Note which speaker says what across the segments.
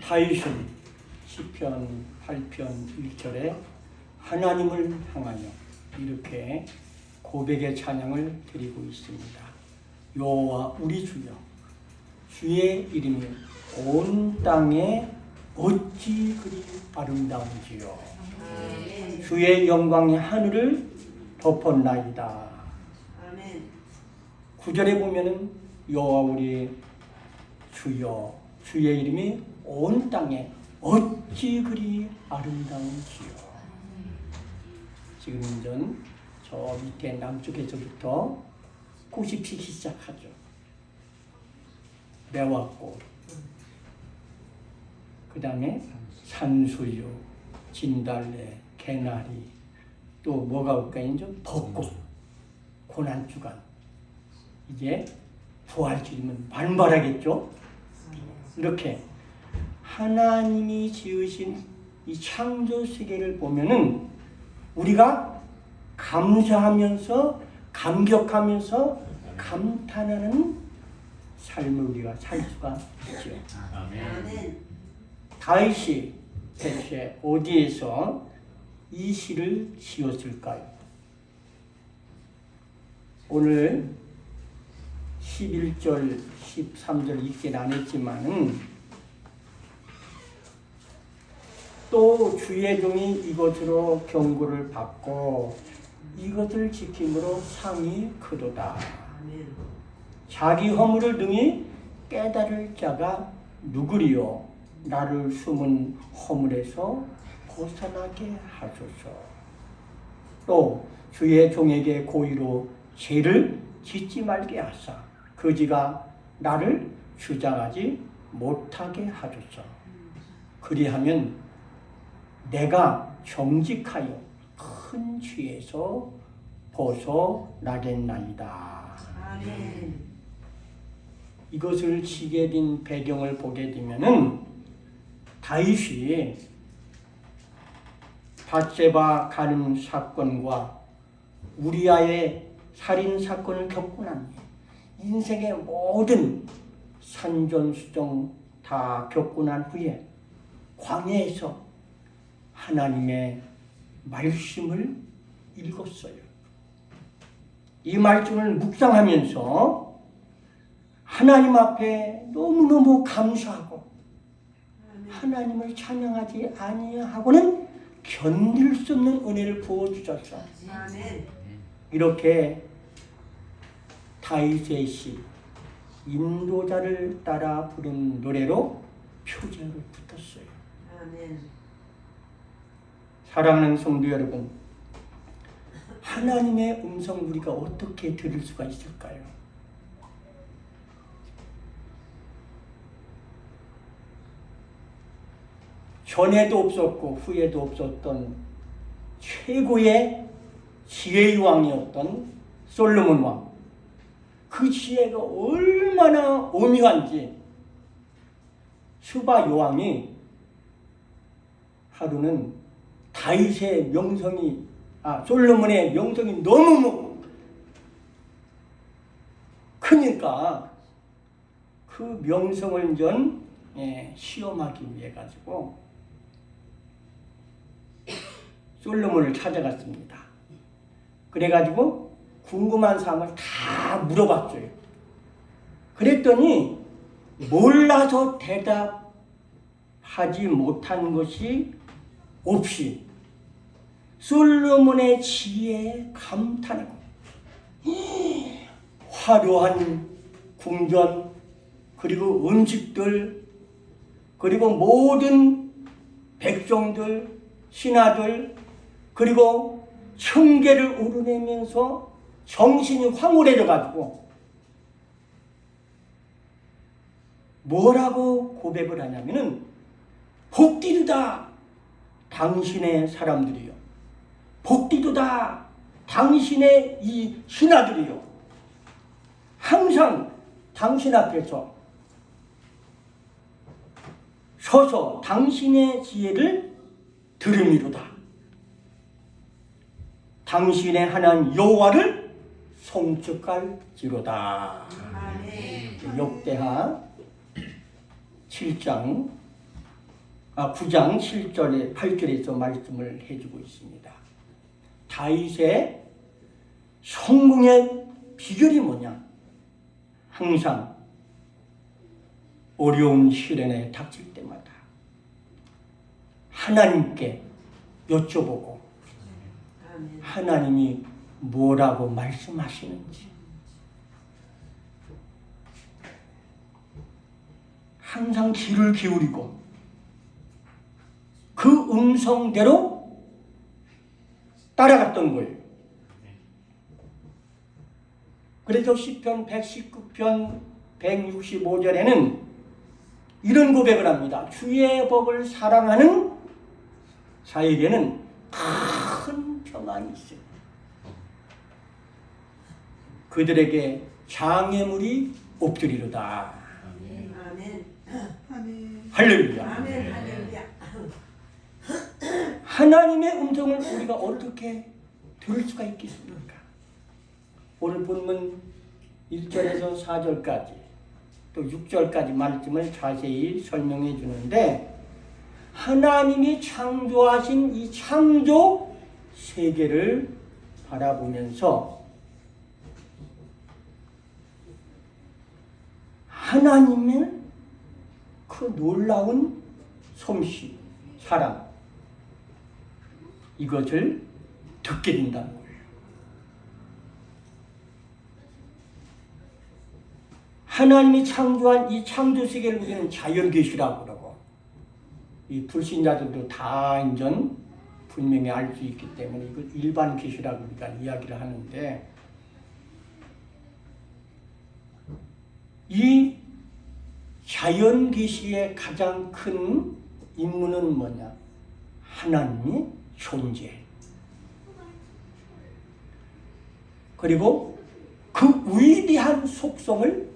Speaker 1: 다윗은 시편 8편 1절에 하나님을 향하여 이렇게 고백의 찬양을 드리고 있습니다. 여호와 우리 주여, 주의 이름이 온 땅에 어찌 그리 아름다운지요. 주의 영광이 하늘을 덮었나이다. 9절에 보면은 여호와 우리 주여, 주의 이름이 온 땅에 어찌 그리 아름다운지요. 지금 저 밑에 남쪽에서부터 꽃이 피기 시작하죠. 매화꽃, 그 다음에 산수유, 진달래, 개나리, 또 뭐가 올까요? 이제 벚꽃, 고난주간. 이제 부활주이면 만발하겠죠. 이렇게 하나님이 지으신 이 창조 세계를 보면은 우리가 감사하면서 감격하면서 감탄하는 삶을 우리가 살 수가 있죠. 아멘. 다윗이 대체 어디에서 이 시를 지었을까요? 오늘 11절, 13절 읽긴 안 했지만은 또 주의 종이 이것으로 경고를 받고 이것을 지킴으로 상이 크도다. 자기 허물을 등이 깨달을 자가 누구리요? 나를 숨은 허물에서 벗어나게 하소서. 또 주의 종에게 고의로 죄를 짓지 말게 하사 그지가 나를 주장하지 못하게 하소서. 그리하면 내가 정직하여 큰 죄에서 벗어나겠나이다. 아멘. 이것을 지게 된 배경을 보게 되면은 다윗이 밧세바 간음 사건과 우리아의 살인 사건을 겪고 난 뒤에 인생의 모든 산전수정 다 겪고 난 후에 광야에서 하나님의 말씀을 읽었어요. 이 말씀을 묵상하면서 하나님 앞에 너무너무 감사하고 하나님을 찬양하지 아니하고는 견딜 수 없는 은혜를 부어주셨어. 이렇게 다윗의 시 인도자를 따라 부른 노래로 표제로 붙었어요. 사랑하는 성도 여러분, 하나님의 음성 우리가 어떻게 들을 수가 있을까요? 전에도 없었고 후에도 없었던 최고의 지혜의 왕이었던 솔로몬 왕. 그 지혜가 얼마나 오묘한지 수바 여왕이 하루는 다윗의 명성이 솔로몬의 명성이 너무 크니까 그 명성을 시험하기 위해 가지고 솔로몬을 찾아갔습니다. 그래가지고 궁금한 사항을 다 물어봤어요. 그랬더니 몰라서 대답하지 못한 것이 없이 솔로몬의 지혜에 감탄하고 화려한 궁전 그리고 음식들 그리고 모든 백성들 신하들 그리고 청계를 오르내면서 정신이 황홀해져 가지고 뭐라고 고백을 하냐면은 복디르다 당신의 사람들이요, 복디르다 당신의 이 신하들이요, 항상 당신 앞에서 서서 당신의 지혜를 들음이로다. 당신의 하나님 여호와를 송축할지로다. 역대하 7장 9장 7절에 8절에서 말씀을 해주고 있습니다. 다윗의 성공의 비결이 뭐냐? 항상 어려운 시련에 닥칠 때마다 하나님께 여쭤보고 하나님이 뭐라고 말씀하시는지 항상 귀를 기울이고 그 음성대로 따라갔던 거예요. 그래서 시편 119편 165절에는 이런 고백을 합니다. 주의 법을 사랑하는 자에게는 큰 평안이 있어요. 그들에게 장애물이 없으리로다.
Speaker 2: 아멘. 아멘.
Speaker 1: 할렐루야.
Speaker 2: 아멘. 할렐루야.
Speaker 1: 하나님의 음성을 우리가 어떻게 들을 수가 있겠습니까? 오늘 본문 1절에서 4절까지 또 6절까지 말씀을 자세히 설명해 주는데 하나님이 창조하신 이 창조 세계를 바라보면서 하나님의 그 놀라운 솜씨, 사랑 이것을 듣게 된다는 거예요. 하나님이 창조한 이 창조 세계를 우리는 자연계시라고 그러고 이 불신자들도 다 인전 분명히 알 수 있기 때문에 이걸 일반 계시라고 우리가 이야기를 하는데 이 자연계시의 가장 큰 임무는 뭐냐? 하나님의 존재. 그리고 그 위대한 속성을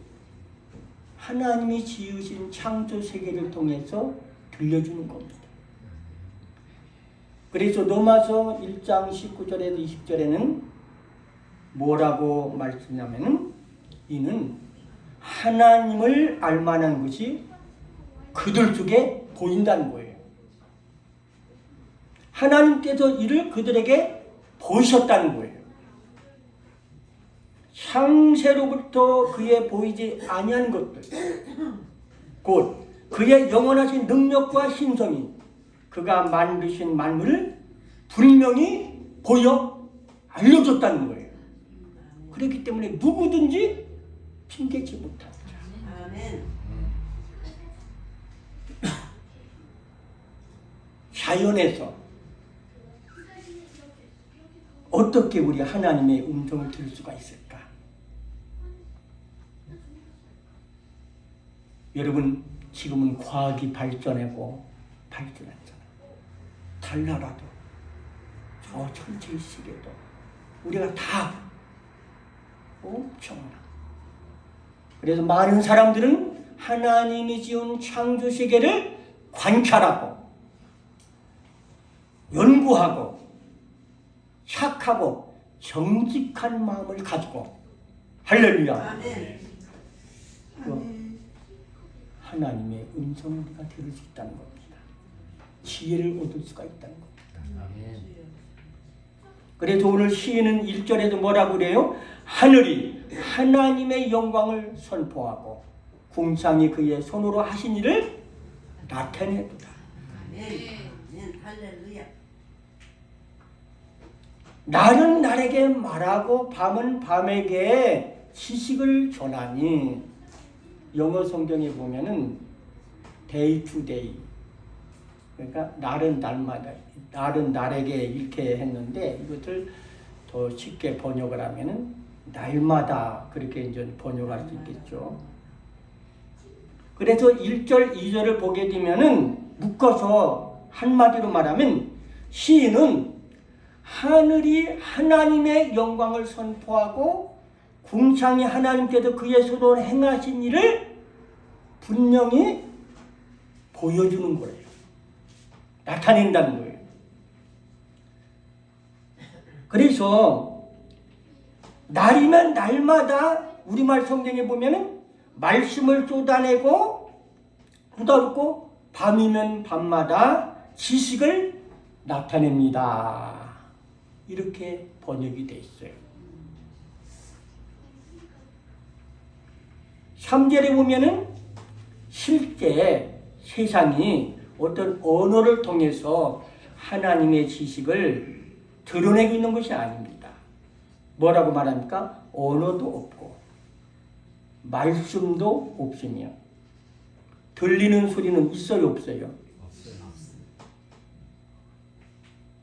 Speaker 1: 하나님이 지으신 창조 세계를 통해서 들려주는 겁니다. 그래서 로마서 1장 19절에서 20절에는 뭐라고 말씀하냐면은 이는 하나님을 알만한 것이 그들 쪽에 보인다는 거예요. 하나님께서 이를 그들에게 보이셨다는 거예요. 창세로부터 그의 보이지 아니한 것들, 곧 그의 영원하신 능력과 신성이 그가 만드신 만물을 분명히 보여 알려줬다는 거예요. 그렇기 때문에 누구든지 핑계치 못합니다.
Speaker 2: 아멘.
Speaker 1: 자연에서 어떻게 우리 하나님의 음성을 들을 수가 있을까? 여러분 지금은 과학이 발전하잖아요. 달나라도 저 천체의 시계도 우리가 다 엄청나. 그래서 많은 사람들은 하나님이 지은 창조 세계를 관찰하고 연구하고 착하고 정직한 마음을 가지고 할렐루야.
Speaker 2: 아멘.
Speaker 1: 하나님의 음성을 우리가 들을 수 있다는 겁니다. 지혜를 얻을 수가 있다는 겁니다.
Speaker 3: 아멘.
Speaker 1: 그래서 오늘 시인은 1절에도 뭐라고 그래요? 하늘이 하나님의 영광을 선포하고 궁창이 그의 손으로 하신 일을 나타내도다.
Speaker 2: 아멘. 할렐루야.
Speaker 1: 날은 날에게 말하고 밤은 밤에게 지식을 전하니 영어 성경에 보면은 day to day 그러니까 날은 날마다 날은 날에게 이렇게 했는데 이것을 더 쉽게 번역을 하면은 날마다 그렇게 이제 번역할 수 있겠죠. 그래서 1절 2절을 보게 되면은 묶어서 한마디로 말하면 시인은 하늘이 하나님의 영광을 선포하고 궁창이 하나님께서 그의 손으로 행하신 일을 분명히 보여주는 거예요. 나타낸다는 거예요. 그래서 날이면 날마다 우리말 성경에 보면은 말씀을 쏟아내고 쏟아붓고 밤이면 밤마다 지식을 나타냅니다. 이렇게 번역이 돼 있어요. 3절에 보면은 실제 세상이 어떤 언어를 통해서 하나님의 지식을 드러내고 있는 것이 아닙니다. 뭐라고 말합니까? 언어도 없고 말씀도 없으며 들리는 소리는 있어요, 없어요?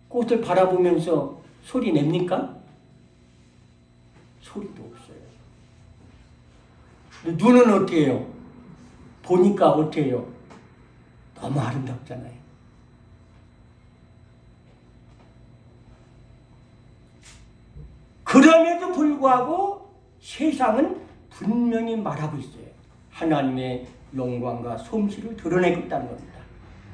Speaker 1: 꽃을 바라보면서 소리 냅니까? 소리도 없어요. 눈은 어떻게 해요? 보니까 어떻게 해요? 너무 아름답잖아요. 그럼에도 불구하고 세상은 분명히 말하고 있어요. 하나님의 영광과 솜씨를 드러내고 있다는 겁니다.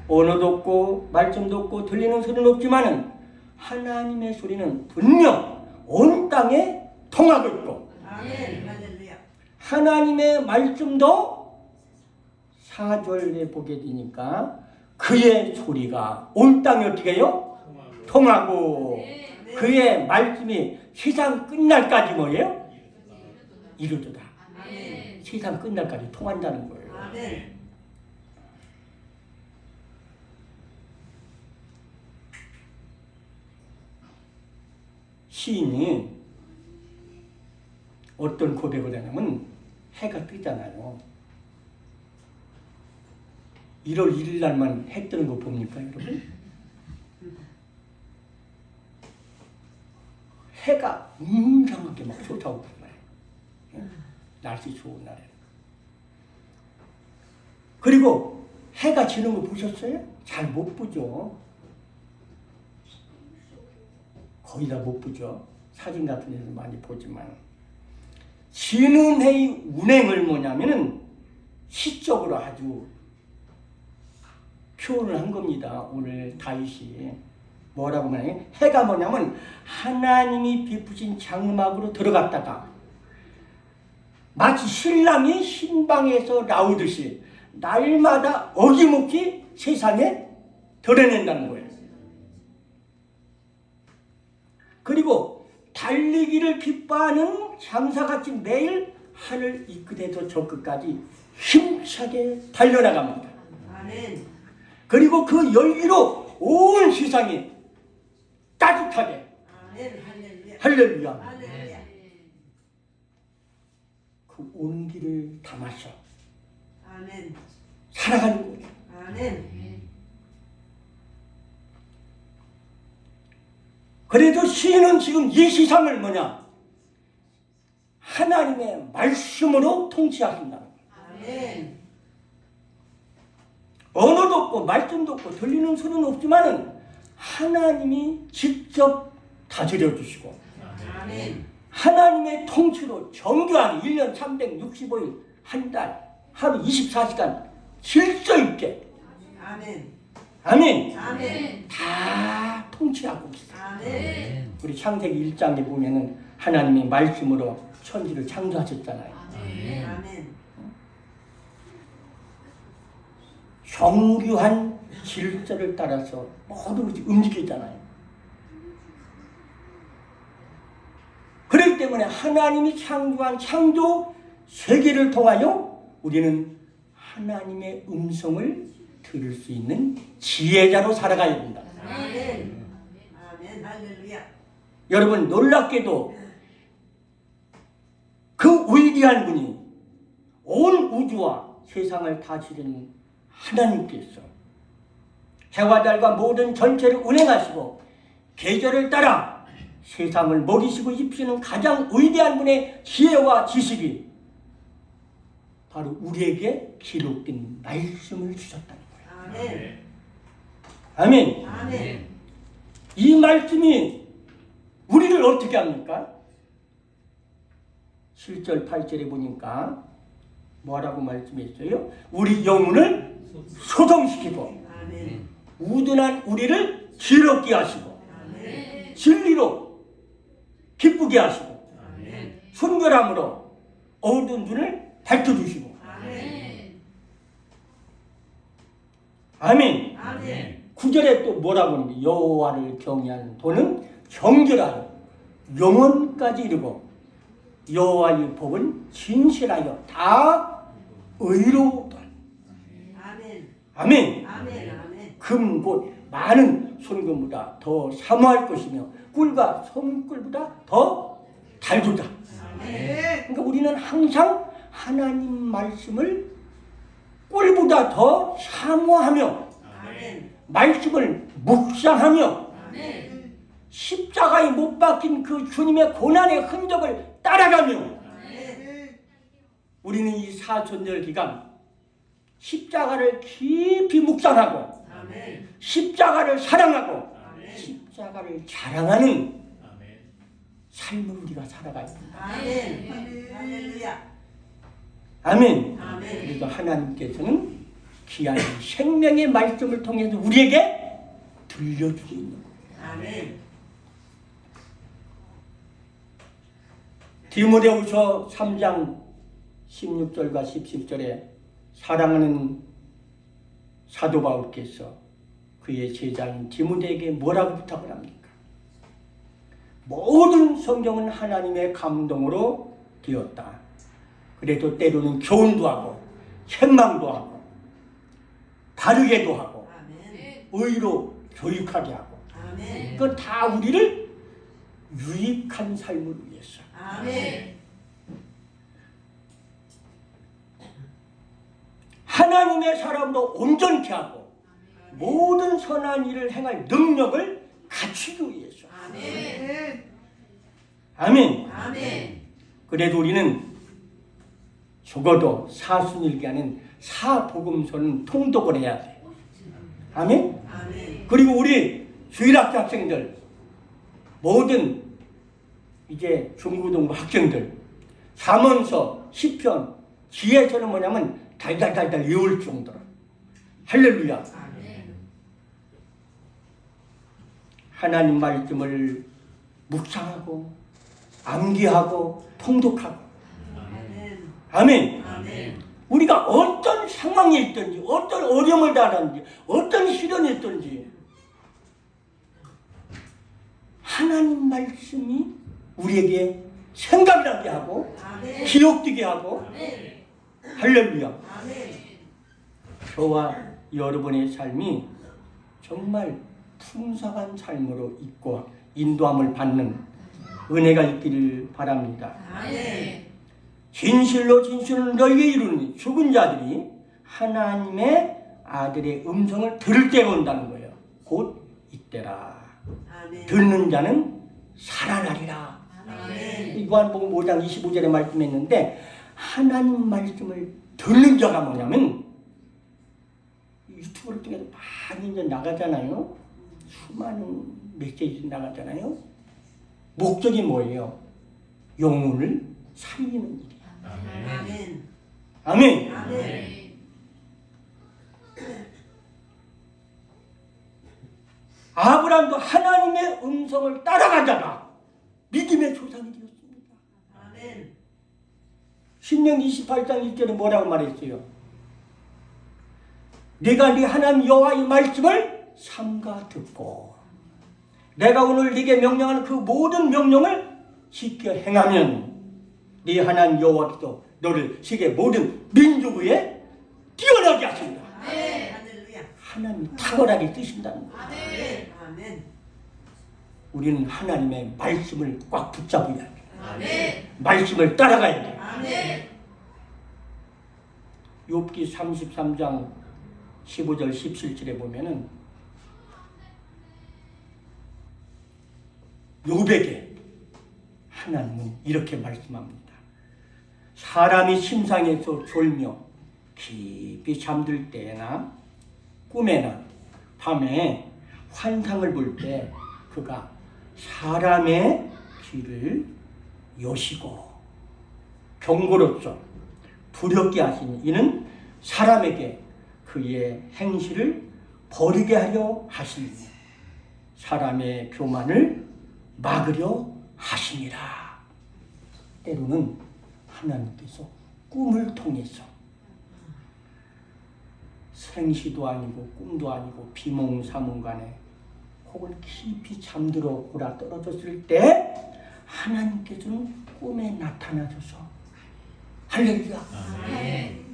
Speaker 1: 언어도 없고 말씀도 없고 들리는 소리는 없지만은 하나님의 소리는 분명 온 땅에 통하고 있고
Speaker 2: 아멘. 할렐루야.
Speaker 1: 하나님의 말씀도 4절에 보게 되니까 그의 소리가 온 땅에 어떻게 해요? 통하고 그의 말씀이 세상 끝날까지 뭐예요? 이루도다.
Speaker 2: 아멘.
Speaker 1: 세상 끝날까지 통한다는 거예요.
Speaker 2: 아멘.
Speaker 1: 시인이 어떤 고백을 하냐면 해가 뜨잖아요. 1월 1일 날만 해 뜨는 거 봅니까, 여러분? 해가 웅장하게 막 솟아오고 그래요. 날씨 좋은 날에. 그리고 해가 지는 거 보셨어요? 잘 못 보죠. 거의 다 못 보죠. 사진 같은 데서 많이 보지만. 지는 해의 운행을 뭐냐면은 시적으로 아주 표현을 한 겁니다. 오늘 다윗이 뭐라고 말하냐? 해가 뭐냐면 하나님이 베푸신 장막으로 들어갔다가 마치 신랑이 신방에서 나오듯이 날마다 어김없이 세상에 드러낸다는 거예요. 그리고 달리기를 기뻐하는 장사같이 매일 하늘 이 끝에서 저 끝까지 힘차게 달려나갑니다.
Speaker 2: 아멘.
Speaker 1: 그리고 그 열기로 온 세상이 따뜻하게
Speaker 2: 아멘. 할렐루야.
Speaker 1: 할렐루야.
Speaker 2: 할렐루야.
Speaker 1: 그 온기를 담아서
Speaker 2: 아멘.
Speaker 1: 살아가는 거예요.
Speaker 2: 아멘.
Speaker 1: 그래도 시인은 지금 이 세상을 뭐냐? 하나님의 말씀으로 통치하신다.
Speaker 2: 아멘.
Speaker 1: 언어도 없고 말씀도 없고 들리는 소리는 없지만은 하나님이 직접 다스려 주시고
Speaker 2: 아멘.
Speaker 1: 하나님의 통치로 정교하게 1년 365일 한 달 하루 24시간 질서 있게
Speaker 2: 아멘.
Speaker 1: 아멘.
Speaker 2: 아멘.
Speaker 1: 다 통치하고 있어요.
Speaker 2: 아멘.
Speaker 1: 우리 창세기 1장에 보면은 하나님이 말씀으로 천지를 창조하셨잖아요.
Speaker 2: 아멘.
Speaker 1: 정교한 질서를 따라서 모든 것이 움직이잖아요. 그렇기 때문에 하나님이 창조한 창조 세계를 통하여 우리는 하나님의 음성을 들을 수 있는 지혜자로 살아가야 된다.
Speaker 2: 아멘. 아멘. 할렐루야.
Speaker 1: 여러분 놀랍게도 그 위대한 분이 온 우주와 세상을 다스리는 하나님께서 해와 달과 모든 전체를 운행하시고 계절을 따라 세상을 먹이시고 입히시는 가장 위대한 분의 지혜와 지식이 바로 우리에게 기록된 말씀을 주셨다는 거예요.
Speaker 2: 아멘.
Speaker 1: 아멘.
Speaker 2: 아멘.
Speaker 1: 이 말씀이 우리를 어떻게 합니까? 7절 8절에 보니까 뭐라고 말씀했어요? 우리 영혼을 소동시키고
Speaker 2: 아멘.
Speaker 1: 우둔한 우리를 즐겁게 하시고
Speaker 2: 아멘.
Speaker 1: 진리로 기쁘게 하시고
Speaker 2: 아멘.
Speaker 1: 순결함으로 어두운 눈을 밝혀주시고
Speaker 2: 아멘.
Speaker 1: 아멘.
Speaker 2: 아멘.
Speaker 1: 9절에 또 뭐라고 하는데 여호와를 경외하는 도는 정결하여 영원까지 이르고 여호와의 법은 진실하여 다 의로우다.
Speaker 2: 아멘.
Speaker 1: 아멘.
Speaker 2: 아멘. 아멘.
Speaker 1: 금 곧 많은 손금보다 더 사모할 것이며 꿀과 손꿀보다 더 달도다.
Speaker 2: 아멘.
Speaker 1: 그러니까 우리는 항상 하나님 말씀을 꿀보다 더 사모하며
Speaker 2: 아멘.
Speaker 1: 말씀을 묵상하며
Speaker 2: 아멘.
Speaker 1: 십자가에 못 박힌 그 주님의 고난의 흔적을 따라가며
Speaker 2: 아멘.
Speaker 1: 우리는 이 사순절 기간 십자가를 깊이 묵상하고
Speaker 2: 아멘.
Speaker 1: 십자가를 사랑하고
Speaker 2: 아멘.
Speaker 1: 십자가를 자랑하는 삶을 우리가 살아가야 된다.
Speaker 2: 아멘. 할렐루야.
Speaker 1: 아멘.
Speaker 2: 아멘.
Speaker 1: 그래서 하나님께서는 귀한 생명의 말씀을 통해서 우리에게 들려주고 있는 거예요.
Speaker 2: 아멘.
Speaker 1: 디모데후서 3장 16절과 17절에 사랑하는 사도 바울께서 그의 제자인 디모데에게 뭐라고 부탁을 합니까? 모든 성경은 하나님의 감동으로 되었다. 그래도 때로는 교훈도 하고 책망도 하고 바르게도 하고
Speaker 2: 아멘.
Speaker 1: 의로 교육하게 하고
Speaker 2: 아멘.
Speaker 1: 그건 다 우리를 유익한 삶을 위해서.
Speaker 2: 아멘.
Speaker 1: 하나님의 사람도 온전케 하고 모든 선한 일을 행할 능력을 갖추기 위해서.
Speaker 2: 아멘.
Speaker 1: 아멘.
Speaker 2: 아멘.
Speaker 1: 그래도 우리는 적어도 사순일기하는 사복음서는 통독을 해야 돼. 아멘.
Speaker 2: 아멘.
Speaker 1: 그리고 우리 주일학교 학생들 모든 이제 중고등부 학생들 잠언서, 시편, 지혜서는 뭐냐면 달달달달 외울 정도로. 할렐루야.
Speaker 2: 아멘.
Speaker 1: 하나님 말씀을 묵상하고 암기하고 통독하고.
Speaker 2: 아멘.
Speaker 1: 아멘.
Speaker 2: 아멘.
Speaker 1: 우리가 어떤 상황에 있든지 어떤 어려움을 당하든지 어떤 시련이 있든지 하나님 말씀이 우리에게 생각나게 하고
Speaker 2: 아멘.
Speaker 1: 기억되게 하고. 할렐루야.
Speaker 2: 아멘.
Speaker 1: 저와 여러분의 삶이 정말 풍성한 삶으로 있고 인도함을 받는 은혜가 있기를 바랍니다.
Speaker 2: 아멘.
Speaker 1: 진실로 진실로 너희에게 이르노니 죽은 자들이 하나님의 아들의 음성을 들을 때가 온다는 거예요. 곧 이때라.
Speaker 2: 아멘.
Speaker 1: 듣는 자는 살아나리라.
Speaker 2: 아멘.
Speaker 1: 요한복음 5장 25절에 말씀했는데 하나님 말씀을 듣는 자가 뭐냐면 유튜브를 통해서 많이 이제 나가잖아요. 수많은 메시지 나가잖아요. 목적이 뭐예요? 영혼을 살리는 일이야.
Speaker 2: 아멘.
Speaker 1: 아멘.
Speaker 2: 아멘.
Speaker 1: 아브라함도 하나님의 음성을 따라가다가 믿음의 조상이 되었습니다.
Speaker 2: 아멘.
Speaker 1: 신명기 28장 1절에 뭐라고 말했어요? 네가 네 하나님 여호와의 말씀을 삼가 듣고 내가 오늘 네게 명령하는 그 모든 명령을 지켜 행하면 네 하나님 여호와께서 너를 세계 모든 민족 위에 뛰어나게 하신다.
Speaker 2: 아멘. 할렐루야.
Speaker 1: 하나님 탁월하게 뜨신다는 거예요.
Speaker 2: 아멘. 아멘.
Speaker 1: 우리는 하나님의 말씀을 꽉 붙잡아야 돼.
Speaker 2: 아멘.
Speaker 1: 말씀을 따라가야 돼.
Speaker 2: 아멘.
Speaker 1: 욥기 33장 15절 17절에 보면은 욥에게 하나님은 이렇게 말씀합니다. 사람이 심상에서 졸며 깊이 잠들 때나 꿈에나 밤에 환상을 볼 때 그가 사람의 귀를 여시고 경고로서 두렵게 하시니 이는 사람에게 그의 행실을 버리게 하려 하시니 사람의 교만을 막으려 하시니라. 때로는 하나님께서 꿈을 통해서 생시도 아니고 꿈도 아니고 비몽사몽간에 혹은 깊이 잠들어 골아 떨어졌을 때 하나님께서는 꿈에 나타나셔서 할렐루야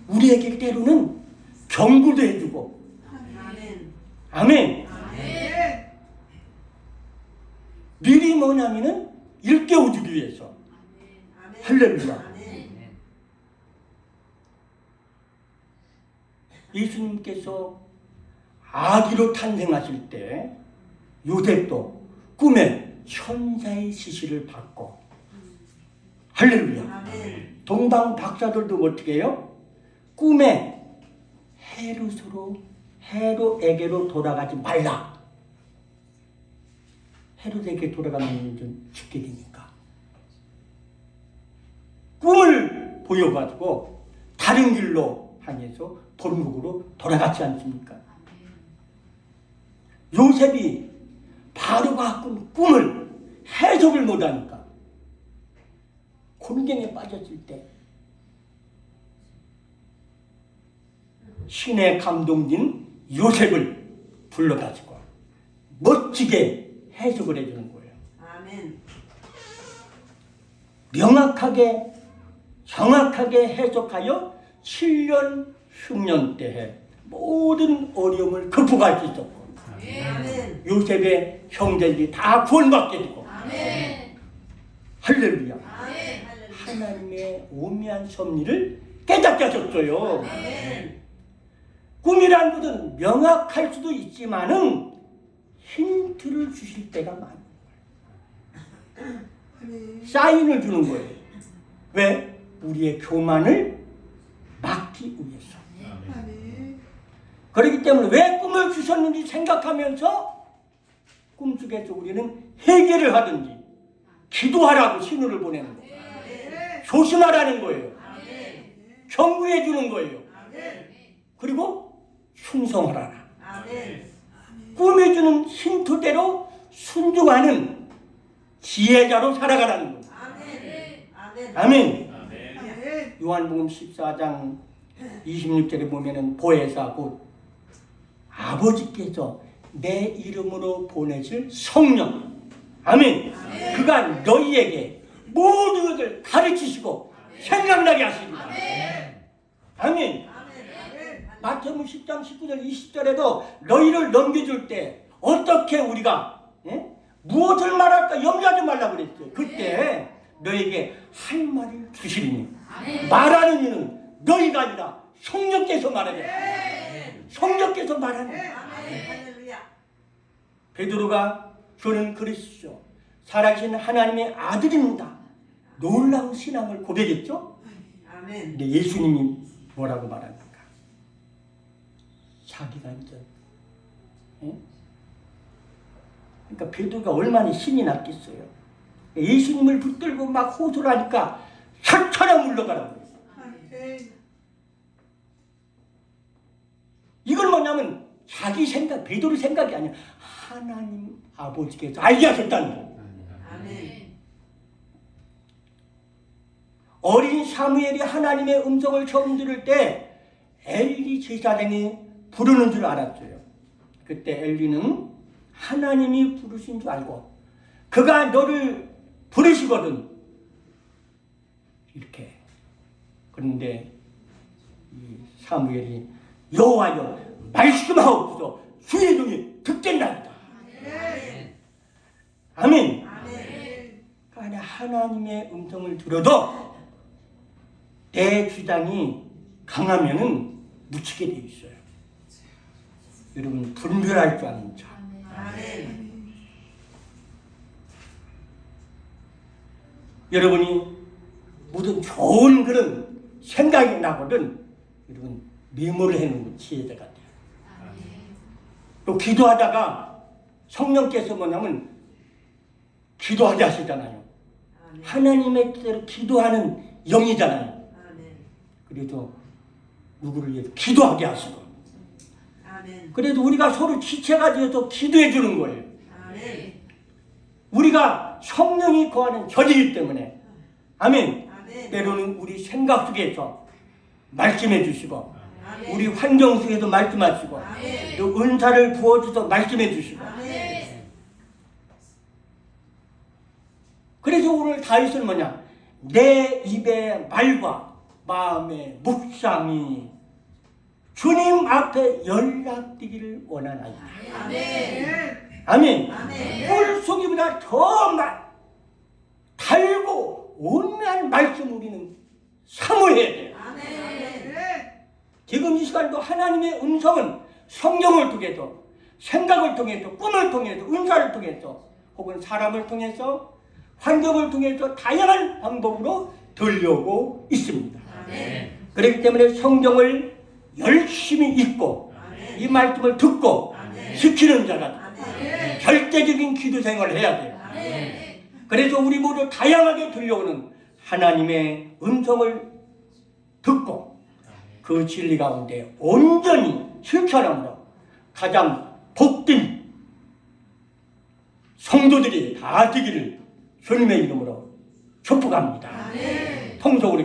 Speaker 1: 우리에게 때로는 경고도 해주고
Speaker 2: 아멘.
Speaker 1: 아멘 미리 뭐냐면은 일깨워주기 위해서
Speaker 2: 아멘.
Speaker 1: 할렐루야
Speaker 2: 아멘.
Speaker 1: 예수님께서 아기로 탄생하실 때 요셉도 꿈에 천사의 지시를 받고 할렐루야
Speaker 2: 아멘.
Speaker 1: 동방 박사들도 어떻게 해요? 꿈에 헤롯에게로 돌아가지 말라. 헤롯에게 돌아가면 좀 죽게 되니까 꿈을 보여가지고 다른 길로 향해서 본국으로 돌아갔지 않습니까? 요셉이 바로가 꾼 꿈을 해석을 못하니까 곤경에 빠졌을 때 신의 감동인 요셉을 불러가지고 멋지게 해석을 해주는 거예요.
Speaker 2: 아멘.
Speaker 1: 명확하게 정확하게 해석하여 7년 흉년때에 모든 어려움을 극복할 수 있었고
Speaker 2: 아멘.
Speaker 1: 요셉의 형제들이 다 구원받게 되고
Speaker 3: 아멘.
Speaker 1: 할렐루야
Speaker 2: 아멘.
Speaker 1: 하나님의 오묘한 섭리를 깨닫게 하셨어요.
Speaker 2: 아멘.
Speaker 1: 꿈이란 것은 명확할 수도 있지만은 힌트를 주실 때가 많아요. 사인을 주는 거예요. 왜? 우리의 교만을 막기 위해서. 그렇기 때문에 왜 꿈을 주셨는지 생각하면서 꿈속에서 우리는 회개를 하든지 기도하라고 신호를 보내는 거예요. 조심하라는 거예요. 경고해 주는 거예요. 그리고 충성하라.
Speaker 2: 아멘.
Speaker 1: 꿈에 주는 힌트대로 순종하는 지혜자로 살아가라는 거예요.
Speaker 2: 아멘.
Speaker 1: 아멘.
Speaker 2: 아멘.
Speaker 1: 요한복음 14장 26절에 보면은 보혜사 곧 아버지께서 내 이름으로 보내실 성령 아멘. 그가 너희에게 모든 것을 가르치시고 생각나게 하십니다. 아멘. 마태복음 10장 19절 20절에도 너희를 넘겨줄 때 어떻게 우리가 무엇을 말할까 염려하지 말라고 그랬어요. 그때 너에게 할 말을 주시리니 말하는 이는 너희가 아니라 성령께서 말하게 성령께서 말하는
Speaker 2: 할렐루야.
Speaker 1: 베드로가 저는 그리스도 살아계신 하나님의 아들입니다. 놀라운 신앙을 고백했죠.
Speaker 2: 아멘.
Speaker 1: 근데 예수님이 뭐라고 말합니까? 자기가 이제 그러니까 베드로가 얼마나 신이 났겠어요. 예수님을 붙들고 막 호소를 하니까 사처럼 물러가라고 그랬어요. 이건 뭐냐면 자기 생각, 베드로 생각이 아니라 하나님 아버지께서 알게 하셨다는 거예요.
Speaker 2: 아멘.
Speaker 1: 어린 사무엘이 하나님의 음성을 처음 들을 때 엘리 제사장이 부르는 줄 알았어요. 그때 엘리는 하나님이 부르신 줄 알고 그가 너를 부르시거든 이렇게. 그런데 이 사무엘이 여호와여 말씀하옵소서 주의 종이 듣겠나이다. 아멘.
Speaker 2: 아멘.
Speaker 1: 그러니까 하나님의 음성을 들어도 내 주장이 강하면은 묻히게 돼 있어요. 여러분 분별할 줄 아는 자.
Speaker 2: 아멘.
Speaker 1: 여러분이 무슨 좋은 그런 생각이 나거든 여러분 메모를 해놓는 지혜자가 돼요. 또 기도하다가 성령께서 뭐냐면 기도하게 하시잖아요.
Speaker 2: 아멘.
Speaker 1: 하나님의 뜻대로 기도하는 영이잖아요.
Speaker 2: 아멘.
Speaker 1: 그래도 누구를 위해서 기도하게 하시고
Speaker 2: 아멘.
Speaker 1: 그래도 우리가 서로 지체가 되어서 기도해 주는 거예요.
Speaker 2: 아멘.
Speaker 1: 우리가 성령이 거하는 교회이기 때문에 아멘.
Speaker 2: 아멘.
Speaker 1: 때로는 우리 생각 속에서 말씀해 주시고 우리 환경 속에도 말씀하시고 또 은사를 부어주셔서 말씀해 주시고 그래서 오늘 다윗은 뭐냐? 내 입의 말과 마음의 묵상이 주님 앞에 연락되기를 원하나이다. 아멘. 물속이보다 더 달고 온유한 말씀 우리는 사모해야 돼요. 지금 이 시간도 하나님의 음성은 성경을 통해서 생각을 통해서 꿈을 통해서 은사를 통해서 혹은 사람을 통해서 환경을 통해서 다양한 방법으로 들려오고 있습니다. 그렇기 때문에 성경을 열심히 읽고 이 말씀을 듣고 지키는 자가 절대적인 기도 생활을 해야 돼요. 그래서 우리 모두 다양하게 들려오는 하나님의 음성을 듣고 그 진리 가운데 온전히 실천함으로 가장 복된 성도들이 다 되기를 주님의 이름으로 축복합니다. 통속으로